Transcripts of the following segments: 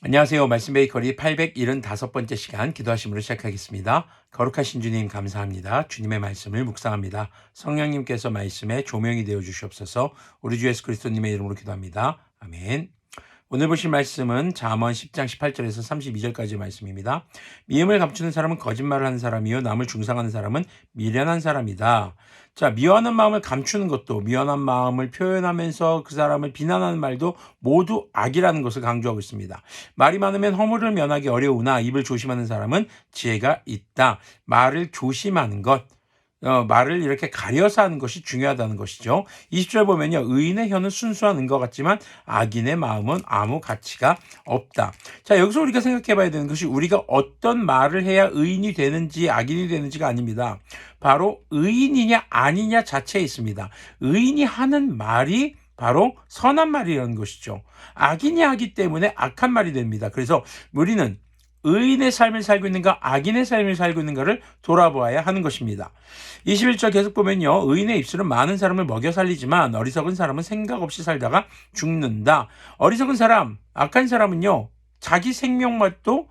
안녕하세요. 말씀 베이커리 875번째 시간 기도하심으로 시작하겠습니다. 거룩하신 주님 감사합니다. 주님의 말씀을 묵상합니다. 성령님께서 말씀에 조명이 되어 주시옵소서. 우리 주 예수 그리스도님의 이름으로 기도합니다. 아멘. 오늘 보실 말씀은 잠언 10장 18절에서 32절까지 말씀입니다. 미움을 감추는 사람은 거짓말을 하는 사람이요 남을 중상하는 사람은 미련한 사람이다. 자, 미워하는 마음을 감추는 것도, 미워한 마음을 표현하면서 그 사람을 비난하는 말도 모두 악이라는 것을 강조하고 있습니다. 말이 많으면 허물을 면하기 어려우나 입을 조심하는 사람은 지혜가 있다. 말을 조심하는 것, 말을 이렇게 가려서 하는 것이 중요하다는 것이죠. 20절 보면요. 의인의 혀는 순수한 은과 같지만 악인의 마음은 아무 가치가 없다. 자, 여기서 우리가 생각해 봐야 되는 것이 우리가 어떤 말을 해야 의인이 되는지 악인이 되는지가 아닙니다. 바로 의인이냐 아니냐 자체에 있습니다. 의인이 하는 말이 바로 선한 말이라는 것이죠. 악인이 하기 때문에 악한 말이 됩니다. 그래서 우리는 의인의 삶을 살고 있는가 악인의 삶을 살고 있는가를 돌아보아야 하는 것입니다. 21절 계속 보면요. 의인의 입술은 많은 사람을 먹여 살리지만 어리석은 사람은 생각 없이 살다가 죽는다. 어리석은 사람, 악한 사람은요. 자기 생명맛도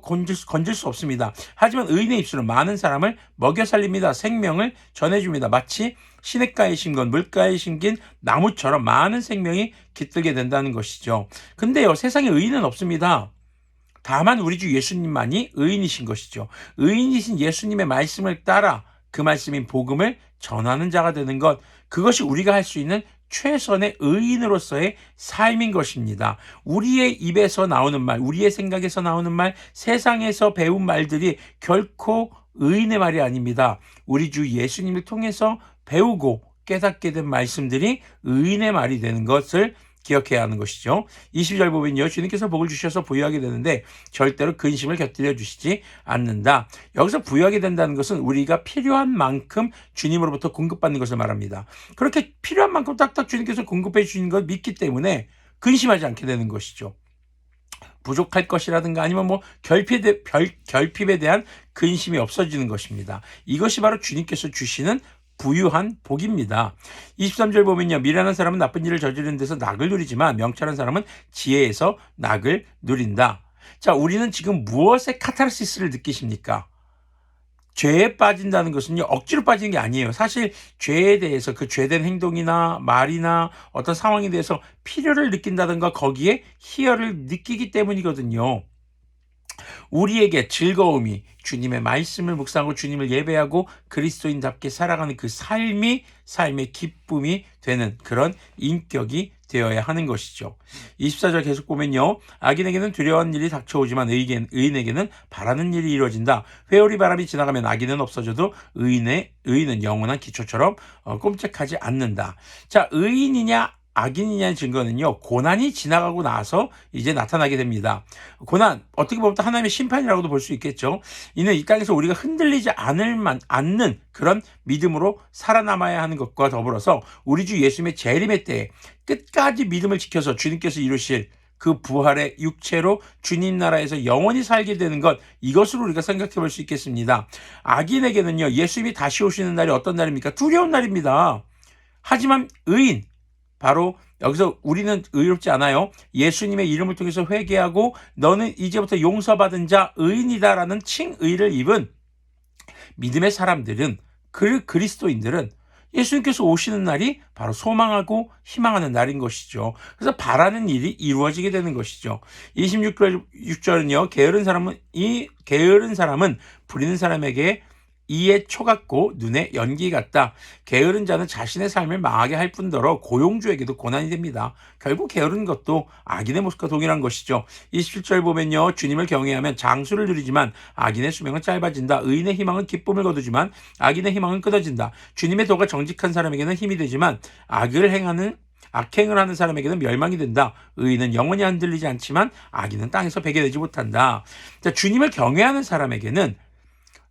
건질 수 없습니다. 하지만 의인의 입술은 많은 사람을 먹여 살립니다. 생명을 전해줍니다. 마치 시냇가에 심건 물가에 심긴 나무처럼 많은 생명이 깃들게 된다는 것이죠. 근데요. 세상에 의인은 없습니다. 다만 우리 주 예수님만이 의인이신 것이죠. 의인이신 예수님의 말씀을 따라 그 말씀인 복음을 전하는 자가 되는 것, 그것이 우리가 할 수 있는 최선의 의인으로서의 삶인 것입니다. 우리의 입에서 나오는 말, 우리의 생각에서 나오는 말, 세상에서 배운 말들이 결코 의인의 말이 아닙니다. 우리 주 예수님을 통해서 배우고 깨닫게 된 말씀들이 의인의 말이 되는 것을 기억해야 하는 것이죠. 20절 보면요. 주님께서 복을 주셔서 부유하게 되는데 절대로 근심을 곁들여 주시지 않는다. 여기서 부유하게 된다는 것은 우리가 필요한 만큼 주님으로부터 공급받는 것을 말합니다. 그렇게 필요한 만큼 딱딱 주님께서 공급해 주시는 걸 믿기 때문에 근심하지 않게 되는 것이죠. 부족할 것이라든가 아니면 결핍에 대한 근심이 없어지는 것입니다. 이것이 바로 주님께서 주시는 부유한 복입니다. 23절 보면요. 미련한 사람은 나쁜 일을 저지르는 데서 낙을 누리지만 명철한 사람은 지혜에서 낙을 누린다. 자, 우리는 지금 무엇의 카타르시스를 느끼십니까? 죄에 빠진다는 것은요. 억지로 빠지는 게 아니에요. 사실 죄에 대해서 그 죄된 행동이나 말이나 어떤 상황에 대해서 필요를 느낀다든가 거기에 희열을 느끼기 때문이거든요. 우리에게 즐거움이 주님의 말씀을 묵상하고 주님을 예배하고 그리스도인답게 살아가는 그 삶이 삶의 기쁨이 되는 그런 인격이 되어야 하는 것이죠. 24절 계속 보면요. 악인에게는 두려운 일이 닥쳐오지만 의인에게는 바라는 일이 이루어진다. 회오리 바람이 지나가면 악인은 없어져도 의인은 영원한 기초처럼 꼼짝하지 않는다. 자, 의인이냐 악인이냐의 증거는요. 고난이 지나가고 나서 이제 나타나게 됩니다. 고난, 어떻게 보면 또 하나님의 심판이라고도 볼 수 있겠죠. 이는 이 땅에서 우리가 흔들리지 않는 그런 믿음으로 살아남아야 하는 것과 더불어서 우리 주 예수님의 재림의 때에 끝까지 믿음을 지켜서 주님께서 이루실 그 부활의 육체로 주님 나라에서 영원히 살게 되는 것, 이것으로 우리가 생각해 볼 수 있겠습니다. 악인에게는요. 예수님이 다시 오시는 날이 어떤 날입니까? 두려운 날입니다. 하지만 의인, 바로 여기서 우리는 의롭지 않아요. 예수님의 이름을 통해서 회개하고 너는 이제부터 용서받은 자 의인이다라는 칭의를 입은 믿음의 사람들은, 그리스도인들은 예수님께서 오시는 날이 바로 소망하고 희망하는 날인 것이죠. 그래서 바라는 일이 이루어지게 되는 것이죠. 26절은요. 게으른 사람은 부리는 사람에게 이에 초 같고 눈에 연기 같다. 게으른 자는 자신의 삶을 망하게 할 뿐더러 고용주에게도 고난이 됩니다. 결국 게으른 것도 악인의 모습과 동일한 것이죠. 27절 보면요. 주님을 경외하면 장수를 누리지만 악인의 수명은 짧아진다. 의인의 희망은 기쁨을 거두지만 악인의 희망은 끊어진다. 주님의 도가 정직한 사람에게는 힘이 되지만 악행을 하는 사람에게는 멸망이 된다. 의인은 영원히 흔들리지 않지만 악인은 땅에서 베게 되지 못한다. 자, 주님을 경외하는 사람에게는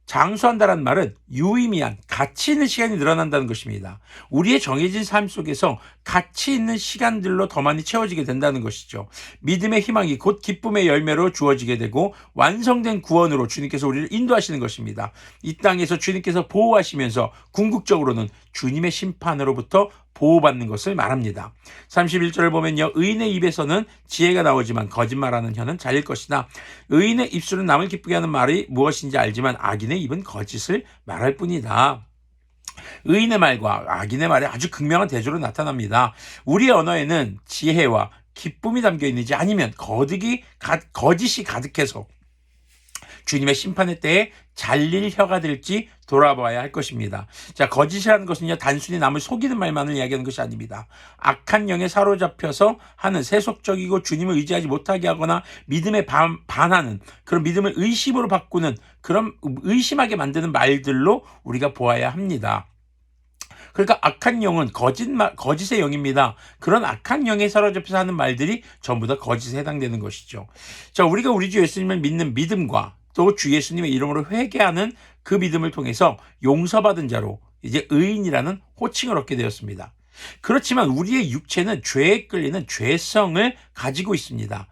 장수한다는 말은 유의미한 가치 있는 시간이 늘어난다는 것입니다. 우리의 정해진 삶 속에서 가치 있는 시간들로 더 많이 채워지게 된다는 것이죠. 믿음의 희망이 곧 기쁨의 열매로 주어지게 되고 완성된 구원으로 주님께서 우리를 인도하시는 것입니다. 이 땅에서 주님께서 보호하시면서 궁극적으로는 주님의 심판으로부터 보호받는 것을 말합니다. 31절을 보면요. 의인의 입에서는 지혜가 나오지만 거짓말하는 혀는 잘릴 것이다. 의인의 입술은 남을 기쁘게 하는 말이 무엇인지 알지만 악인의 입은 거짓을 말할 뿐이다. 의인의 말과 악인의 말이 아주 극명한 대조로 나타납니다. 우리의 언어에는 지혜와 기쁨이 담겨 있는지 아니면 거짓이 가득해서 주님의 심판의 때에 잘릴 혀가 될지 돌아봐야 할 것입니다. 자, 거짓이라는 것은요, 단순히 남을 속이는 말만을 이야기하는 것이 아닙니다. 악한 영에 사로잡혀서 하는 세속적이고 주님을 의지하지 못하게 하거나 믿음에 반하는 그런 믿음을 의심으로 바꾸는 그런 의심하게 만드는 말들로 우리가 보아야 합니다. 그러니까 악한 영은 거짓의 영입니다. 그런 악한 영에 사로잡혀서 하는 말들이 전부 다 거짓에 해당되는 것이죠. 자, 우리가 우리 주 예수님을 믿는 믿음과 또 주 예수님의 이름으로 회개하는 그 믿음을 통해서 용서받은 자로 이제 의인이라는 호칭을 얻게 되었습니다. 그렇지만 우리의 육체는 죄에 끌리는 죄성을 가지고 있습니다.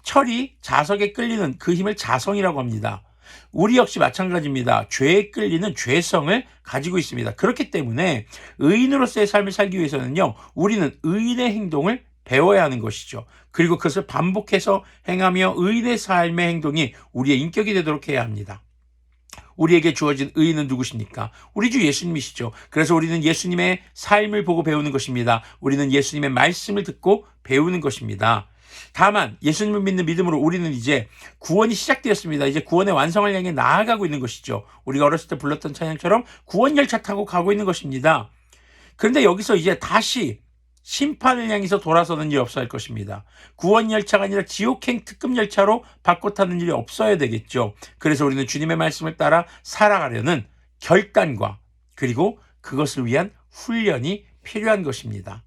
철이 자석에 끌리는 그 힘을 자성이라고 합니다. 우리 역시 마찬가지입니다. 죄에 끌리는 죄성을 가지고 있습니다. 그렇기 때문에 의인으로서의 삶을 살기 위해서는요, 우리는 의인의 행동을 배워야 하는 것이죠. 그리고 그것을 반복해서 행하며 의인의 삶의 행동이 우리의 인격이 되도록 해야 합니다. 우리에게 주어진 의인은 누구십니까? 우리 주 예수님이시죠. 그래서 우리는 예수님의 삶을 보고 배우는 것입니다. 우리는 예수님의 말씀을 듣고 배우는 것입니다. 다만 예수님을 믿는 믿음으로 우리는 이제 구원이 시작되었습니다. 이제 구원의 완성을 향해 나아가고 있는 것이죠. 우리가 어렸을 때 불렀던 찬양처럼 구원 열차 타고 가고 있는 것입니다. 그런데 여기서 이제 다시 심판을 향해서 돌아서는 일이 없어야 할 것입니다. 구원 열차가 아니라 지옥행 특급 열차로 바꿔 타는 일이 없어야 되겠죠. 그래서 우리는 주님의 말씀을 따라 살아가려는 결단과 그리고 그것을 위한 훈련이 필요한 것입니다.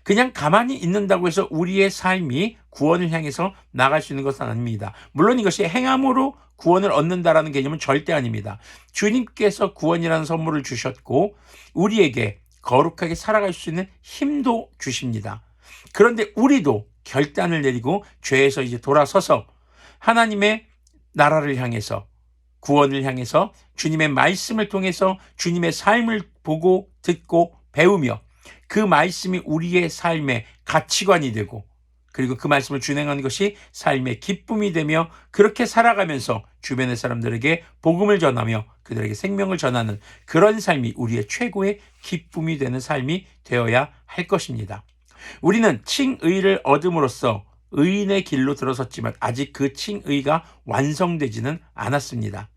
그냥 가만히 있는다고 해서 우리의 삶이 구원을 향해서 나갈 수 있는 것은 아닙니다. 물론 이것이 행함으로 구원을 얻는다라는 개념은 절대 아닙니다. 주님께서 구원이라는 선물을 주셨고 우리에게 거룩하게 살아갈 수 있는 힘도 주십니다. 그런데 우리도 결단을 내리고 죄에서 이제 돌아서서 하나님의 나라를 향해서 구원을 향해서 주님의 말씀을 통해서 주님의 삶을 보고 듣고 배우며 그 말씀이 우리의 삶의 가치관이 되고 그리고 그 말씀을 준행하는 것이 삶의 기쁨이 되며 그렇게 살아가면서 주변의 사람들에게 복음을 전하며 그들에게 생명을 전하는 그런 삶이 우리의 최고의 기쁨이 되는 삶이 되어야 할 것입니다. 우리는 칭의를 얻음으로써 의인의 길로 들어섰지만 아직 그 칭의가 완성되지는 않았습니다.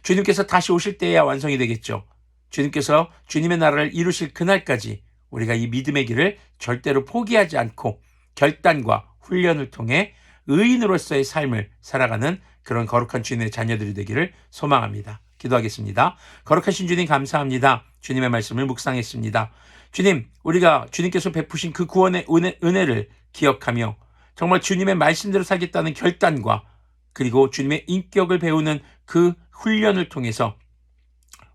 주님께서 다시 오실 때야 완성이 되겠죠. 주님께서 주님의 나라를 이루실 그날까지 우리가 이 믿음의 길을 절대로 포기하지 않고 결단과 훈련을 통해 의인으로서의 삶을 살아가는 그런 거룩한 주님의 자녀들이 되기를 소망합니다. 기도하겠습니다. 거룩하신 주님 감사합니다. 주님의 말씀을 묵상했습니다. 주님, 우리가 주님께서 베푸신 그 구원의 은혜를 기억하며 정말 주님의 말씀대로 살겠다는 결단과 그리고 주님의 인격을 배우는 그 훈련을 통해서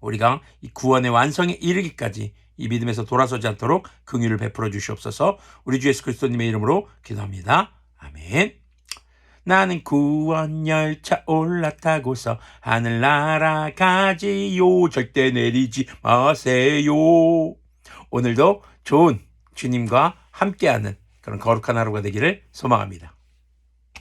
우리가 이 구원의 완성에 이르기까지 이 믿음에서 돌아서지 않도록 긍휼을 베풀어 주시옵소서. 우리 주 예수 그리스도님의 이름으로 기도합니다. 아멘. 나는 구원 열차 올라타고서 하늘 날아가지요. 절대 내리지 마세요. 오늘도 좋은 주님과 함께하는 그런 거룩한 하루가 되기를 소망합니다.